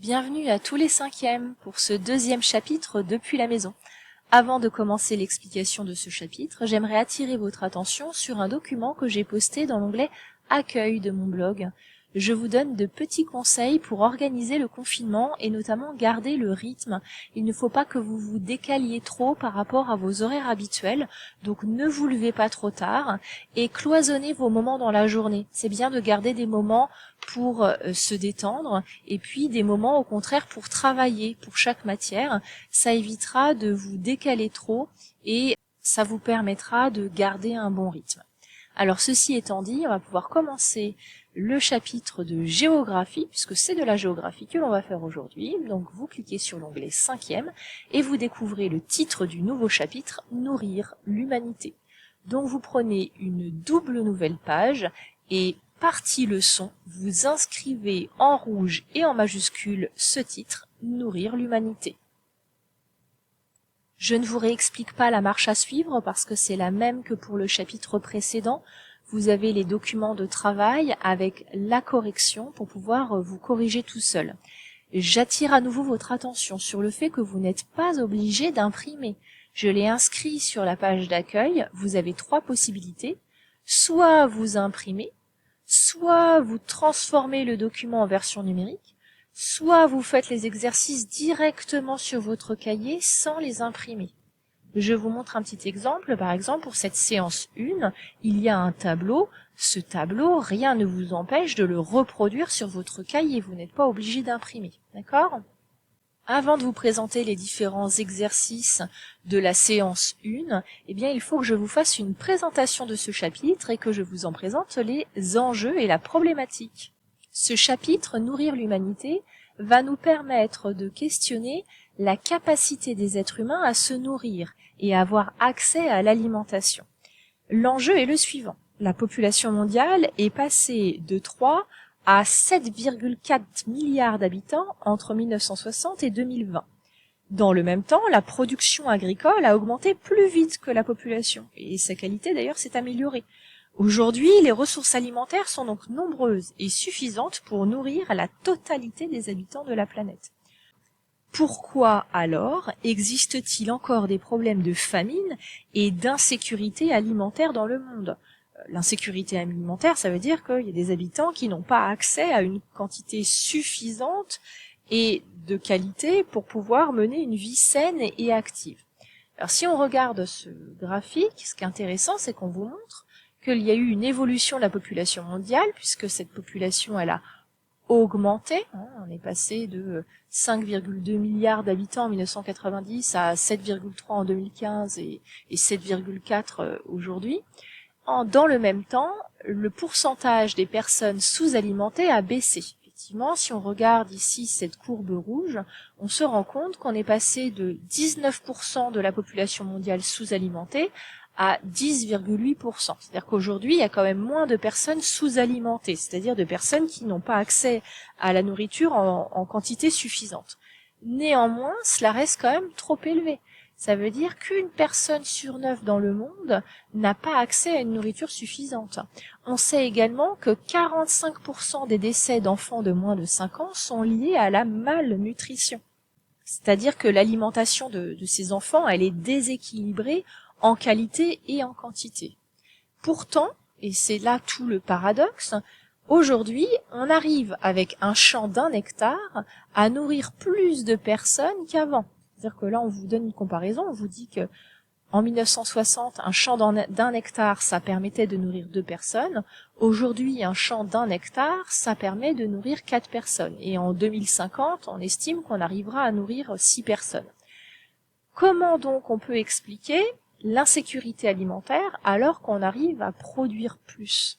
Bienvenue à tous les cinquièmes pour ce deuxième chapitre depuis la maison. Avant de commencer l'explication de ce chapitre, j'aimerais attirer votre attention sur un document que j'ai posté dans l'onglet Accueil de mon blog. Je vous donne de petits conseils pour organiser le confinement et notamment garder le rythme. Il ne faut pas que vous vous décaliez trop par rapport à vos horaires habituels, donc ne vous levez pas trop tard et cloisonnez vos moments dans la journée. C'est bien de garder des moments pour se détendre et puis des moments au contraire pour travailler pour chaque matière. Ça évitera de vous décaler trop et ça vous permettra de garder un bon rythme. Alors ceci étant dit, on va pouvoir commencer le chapitre de géographie, puisque c'est de la géographie que l'on va faire aujourd'hui. Donc vous cliquez sur l'onglet 5e et vous découvrez le titre du nouveau chapitre, Nourrir l'humanité. Donc vous prenez une double nouvelle page et partie leçon, vous inscrivez en rouge et en majuscule ce titre, Nourrir l'humanité. Je ne vous réexplique pas la marche à suivre parce que c'est la même que pour le chapitre précédent. Vous avez les documents de travail avec la correction pour pouvoir vous corriger tout seul. J'attire à nouveau votre attention sur le fait que vous n'êtes pas obligé d'imprimer. Je l'ai inscrit sur la page d'accueil. Vous avez trois possibilités. Soit vous imprimez, soit vous transformez le document en version numérique, soit vous faites les exercices directement sur votre cahier sans les imprimer. Je vous montre un petit exemple. Par exemple, pour cette séance 1, il y a un tableau. Ce tableau, rien ne vous empêche de le reproduire sur votre cahier. Vous n'êtes pas obligé d'imprimer. D'accord ? Avant de vous présenter les différents exercices de la séance 1, eh bien, il faut que je vous fasse une présentation de ce chapitre et que je vous en présente les enjeux et la problématique. Ce chapitre, Nourrir l'humanité, va nous permettre de questionner la capacité des êtres humains à se nourrir et à avoir accès à l'alimentation. L'enjeu est le suivant. La population mondiale est passée de 3 à 7,4 milliards d'habitants entre 1960 et 2020. Dans le même temps, la production agricole a augmenté plus vite que la population, et sa qualité d'ailleurs s'est améliorée. Aujourd'hui, les ressources alimentaires sont donc nombreuses et suffisantes pour nourrir la totalité des habitants de la planète. Pourquoi alors existe-t-il encore des problèmes de famine et d'insécurité alimentaire dans le monde ? L'insécurité alimentaire, ça veut dire qu'il y a des habitants qui n'ont pas accès à une quantité suffisante et de qualité pour pouvoir mener une vie saine et active. Alors si on regarde ce graphique, ce qui est intéressant, c'est qu'on vous montre qu'il y a eu une évolution de la population mondiale, puisque cette population, elle a augmenté. On est passé de 5,2 milliards d'habitants en 1990 à 7,3 en 2015 et 7,4 aujourd'hui. Dans le même temps, le pourcentage des personnes sous-alimentées a baissé. Effectivement, si on regarde ici cette courbe rouge, on se rend compte qu'on est passé de 19% de la population mondiale sous-alimentée à 10,8%. C'est-à-dire qu'aujourd'hui, il y a quand même moins de personnes sous-alimentées, c'est-à-dire de personnes qui n'ont pas accès à la nourriture en quantité suffisante. Néanmoins, cela reste quand même trop élevé. Ça veut dire qu'une personne sur 9 dans le monde n'a pas accès à une nourriture suffisante. On sait également que 45% des décès d'enfants de moins de 5 ans sont liés à la malnutrition. C'est-à-dire que l'alimentation de ces enfants, elle est déséquilibrée en qualité et en quantité. Pourtant, et c'est là tout le paradoxe, aujourd'hui, on arrive avec un champ d'1 hectare à nourrir plus de personnes qu'avant. C'est-à-dire que là, on vous donne une comparaison, on vous dit que en 1960, un champ d'1 hectare, ça permettait de nourrir 2 personnes. Aujourd'hui, un champ d'1 hectare, ça permet de nourrir 4 personnes. Et en 2050, on estime qu'on arrivera à nourrir 6 personnes. Comment donc on peut expliquer l'insécurité alimentaire alors qu'on arrive à produire plus ?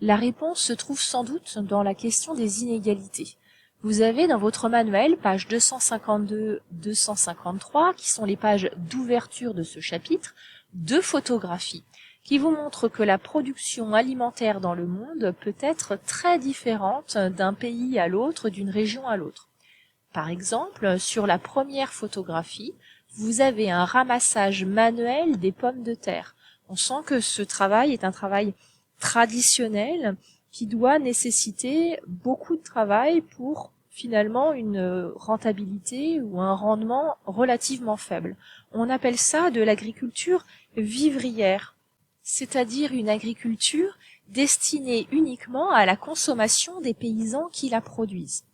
La réponse se trouve sans doute dans la question des inégalités. Vous avez dans votre manuel, pages 252-253, qui sont les pages d'ouverture de ce chapitre, 2 photographies qui vous montrent que la production alimentaire dans le monde peut être très différente d'un pays à l'autre, d'une région à l'autre. Par exemple, sur la première photographie, vous avez un ramassage manuel des pommes de terre. On sent que ce travail est un travail traditionnel qui doit nécessiter beaucoup de travail pour finalement une rentabilité ou un rendement relativement faible. On appelle ça de l'agriculture vivrière, c'est-à-dire une agriculture destinée uniquement à la consommation des paysans qui la produisent.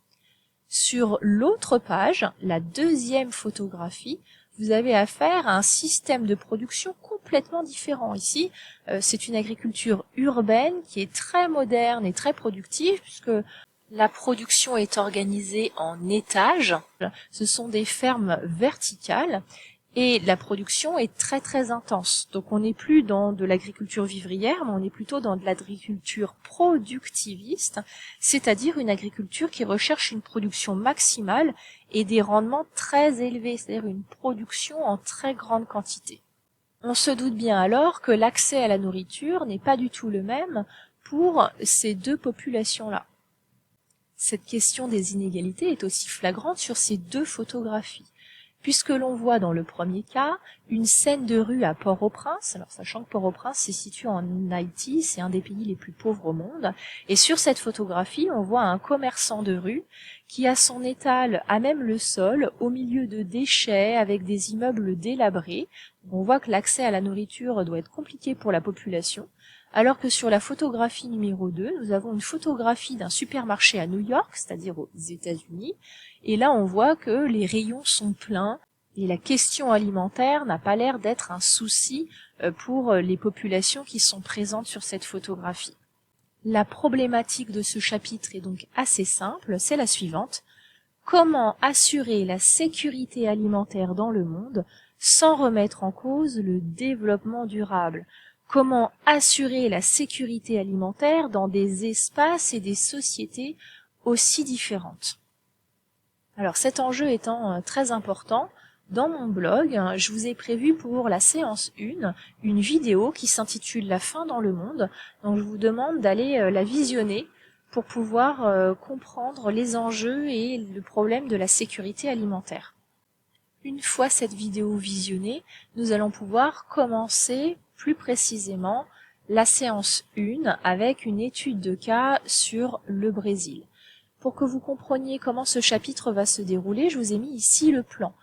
Sur l'autre page, la deuxième photographie, vous avez affaire à un système de production complètement différent. Ici, c'est une agriculture urbaine qui est très moderne et très productive puisque la production est organisée en étages. Ce sont des fermes verticales et la production est très très intense. Donc on n'est plus dans de l'agriculture vivrière, mais on est plutôt dans de l'agriculture productiviste, c'est-à-dire une agriculture qui recherche une production maximale et des rendements très élevés, c'est-à-dire une production en très grande quantité. On se doute bien alors que l'accès à la nourriture n'est pas du tout le même pour ces deux populations-là. Cette question des inégalités est aussi flagrante sur ces deux photographies, puisque l'on voit dans le premier cas une scène de rue à Port-au-Prince, alors sachant que Port-au-Prince c'est situé en Haïti, c'est un des pays les plus pauvres au monde, et sur cette photographie on voit un commerçant de rue qui a son étal à même le sol, au milieu de déchets, avec des immeubles délabrés. On voit que l'accès à la nourriture doit être compliqué pour la population, alors que sur la photographie numéro 2, nous avons une photographie d'un supermarché à New York, c'est-à-dire aux États-Unis, et là on voit que les rayons sont pleins, et la question alimentaire n'a pas l'air d'être un souci pour les populations qui sont présentes sur cette photographie. La problématique de ce chapitre est donc assez simple, c'est la suivante. Comment assurer la sécurité alimentaire dans le monde sans remettre en cause le développement durable ? Comment assurer la sécurité alimentaire dans des espaces et des sociétés aussi différentes? Alors cet enjeu étant très important, dans mon blog, je vous ai prévu pour la séance 1 une vidéo qui s'intitule La faim dans le monde. Donc je vous demande d'aller la visionner pour pouvoir comprendre les enjeux et le problème de la sécurité alimentaire. Une fois cette vidéo visionnée, nous allons pouvoir commencer plus précisément la séance 1 avec une étude de cas sur le Brésil. Pour que vous compreniez comment ce chapitre va se dérouler, je vous ai mis ici le plan.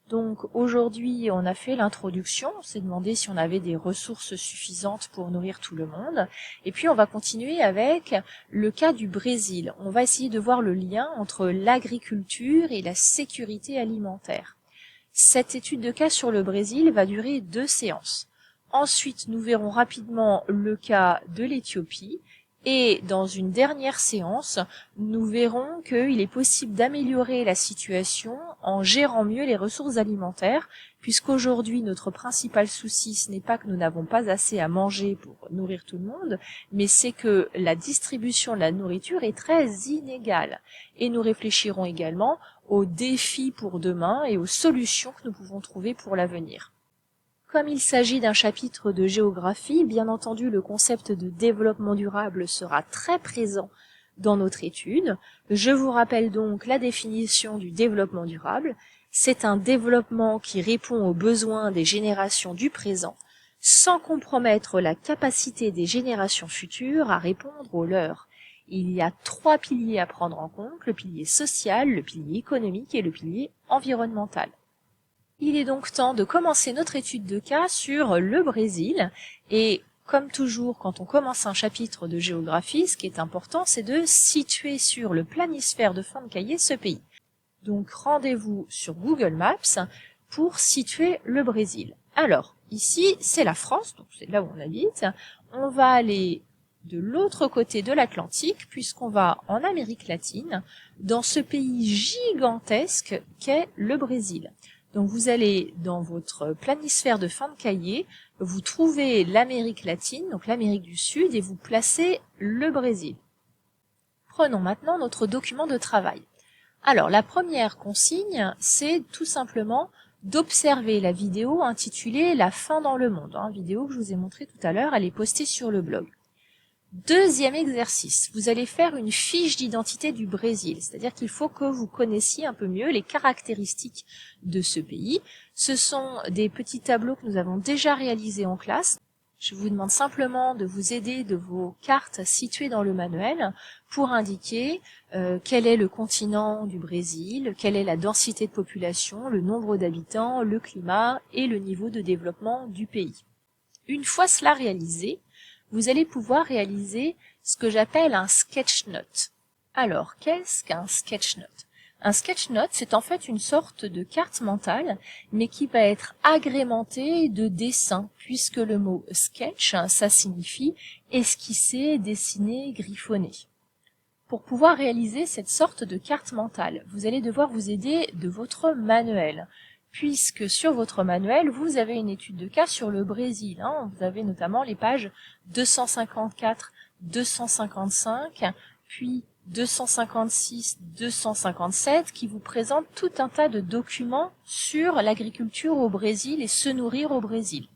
Donc aujourd'hui, on a fait l'introduction, on s'est demandé si on avait des ressources suffisantes pour nourrir tout le monde. Et puis on va continuer avec le cas du Brésil. On va essayer de voir le lien entre l'agriculture et la sécurité alimentaire. Cette étude de cas sur le Brésil va durer 2 séances. Ensuite, nous verrons rapidement le cas de l'Éthiopie. Et dans une dernière séance, nous verrons qu'il est possible d'améliorer la situation en gérant mieux les ressources alimentaires, puisqu'aujourd'hui notre principal souci, ce n'est pas que nous n'avons pas assez à manger pour nourrir tout le monde, mais c'est que la distribution de la nourriture est très inégale. Et nous réfléchirons également aux défis pour demain et aux solutions que nous pouvons trouver pour l'avenir. Comme il s'agit d'un chapitre de géographie, bien entendu le concept de développement durable sera très présent dans notre étude. Je vous rappelle donc la définition du développement durable. C'est un développement qui répond aux besoins des générations du présent, sans compromettre la capacité des générations futures à répondre aux leurs. Il y a 3 piliers à prendre en compte, le pilier social, le pilier économique et le pilier environnemental. Il est donc temps de commencer notre étude de cas sur le Brésil et comme toujours quand on commence un chapitre de géographie, ce qui est important c'est de situer sur le planisphère de fin de cahier ce pays. Donc rendez-vous sur Google Maps pour situer le Brésil. Alors ici c'est la France, donc c'est là où on habite, on va aller de l'autre côté de l'Atlantique puisqu'on va en Amérique latine dans ce pays gigantesque qu'est le Brésil. Donc vous allez dans votre planisphère de fin de cahier, vous trouvez l'Amérique latine, donc l'Amérique du Sud, et vous placez le Brésil. Prenons maintenant notre document de travail. Alors la première consigne, c'est tout simplement d'observer la vidéo intitulée La faim dans le monde, vidéo que je vous ai montrée tout à l'heure, elle est postée sur le blog. Deuxième exercice, vous allez faire une fiche d'identité du Brésil, c'est-à-dire qu'il faut que vous connaissiez un peu mieux les caractéristiques de ce pays. Ce sont des petits tableaux que nous avons déjà réalisés en classe. Je vous demande simplement de vous aider de vos cartes situées dans le manuel pour indiquer quel est le continent du Brésil, quelle est la densité de population, le nombre d'habitants, le climat et le niveau de développement du pays. Une fois cela réalisé, vous allez pouvoir réaliser ce que j'appelle un sketch note. Alors, qu'est-ce qu'un sketch note? Un sketch note, c'est en fait une sorte de carte mentale, mais qui va être agrémentée de dessins, puisque le mot sketch, ça signifie esquisser, dessiner, griffonner. Pour pouvoir réaliser cette sorte de carte mentale, vous allez devoir vous aider de votre manuel, puisque sur votre manuel, vous avez une étude de cas sur le Brésil. Vous avez notamment les pages 254, 255, puis 256, 257 qui vous présentent tout un tas de documents sur l'agriculture au Brésil et se nourrir au Brésil.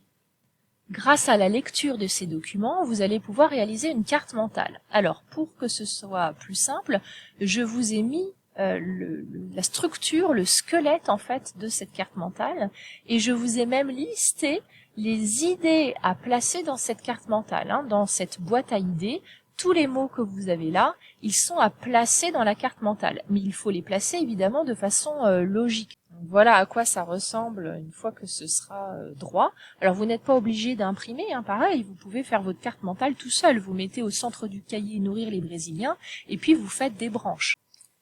Grâce à la lecture de ces documents, vous allez pouvoir réaliser une carte mentale. Alors, pour que ce soit plus simple, je vous ai mis la structure, le squelette en fait de cette carte mentale, et je vous ai même listé les idées à placer dans cette carte mentale, dans cette boîte à idées. Tous les mots que vous avez là, ils sont à placer dans la carte mentale, mais il faut les placer évidemment de façon logique. Donc, voilà à quoi ça ressemble une fois que ce sera droit. Alors vous n'êtes pas obligé d'imprimer, pareil, vous pouvez faire votre carte mentale tout seul. Vous mettez au centre du cahier Nourrir les Brésiliens et puis vous faites des branches.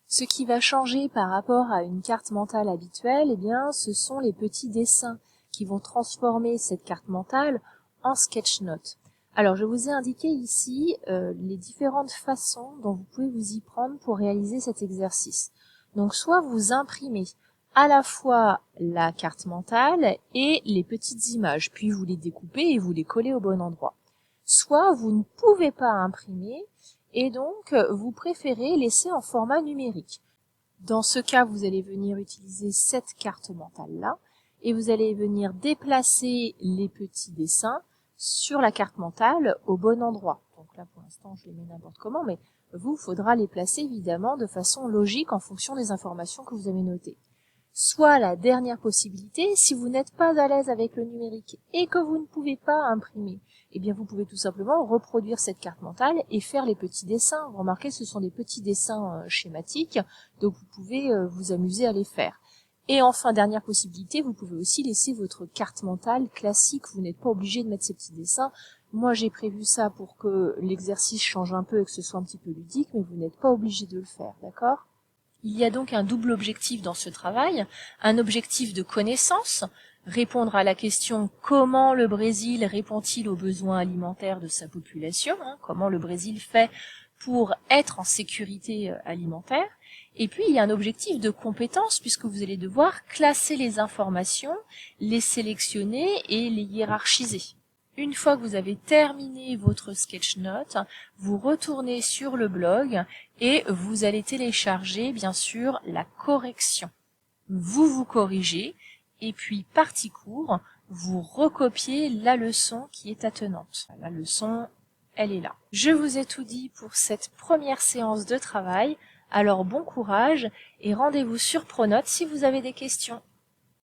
Ce qui va changer par rapport à une carte mentale habituelle, eh bien, ce sont les petits dessins qui vont transformer cette carte mentale en sketch note. Alors, je vous ai indiqué ici les différentes façons dont vous pouvez vous y prendre pour réaliser cet exercice. Donc, soit vous imprimez à la fois la carte mentale et les petites images, puis vous les découpez et vous les collez au bon endroit. Soit vous ne pouvez pas imprimer et donc vous préférez laisser en format numérique. Dans ce cas, vous allez venir utiliser cette carte mentale-là et vous allez venir déplacer les petits dessins sur la carte mentale au bon endroit. Donc là, pour l'instant, je les mets n'importe comment, mais vous, faudra les placer évidemment de façon logique en fonction des informations que vous avez notées. Soit la dernière possibilité, si vous n'êtes pas à l'aise avec le numérique et que vous ne pouvez pas imprimer, eh bien vous pouvez tout simplement reproduire cette carte mentale et faire les petits dessins. Vous remarquez, ce sont des petits dessins schématiques, donc vous pouvez vous amuser à les faire. Et enfin, dernière possibilité, vous pouvez aussi laisser votre carte mentale classique. Vous n'êtes pas obligé de mettre ces petits dessins. Moi, j'ai prévu ça pour que l'exercice change un peu et que ce soit un petit peu ludique, mais vous n'êtes pas obligé de le faire, d'accord ? Il y a donc un double objectif dans ce travail, un objectif de connaissance, répondre à la question comment le Brésil répond-il aux besoins alimentaires de sa population, comment le Brésil fait pour être en sécurité alimentaire, et puis il y a un objectif de compétence puisque vous allez devoir classer les informations, les sélectionner et les hiérarchiser. Une fois que vous avez terminé votre sketch note, vous retournez sur le blog et vous allez télécharger bien sûr la correction. Vous vous corrigez et puis partie cours, vous recopiez la leçon qui est attenante. La leçon, elle est là. Je vous ai tout dit pour cette première séance de travail, alors bon courage et rendez-vous sur Pronote si vous avez des questions.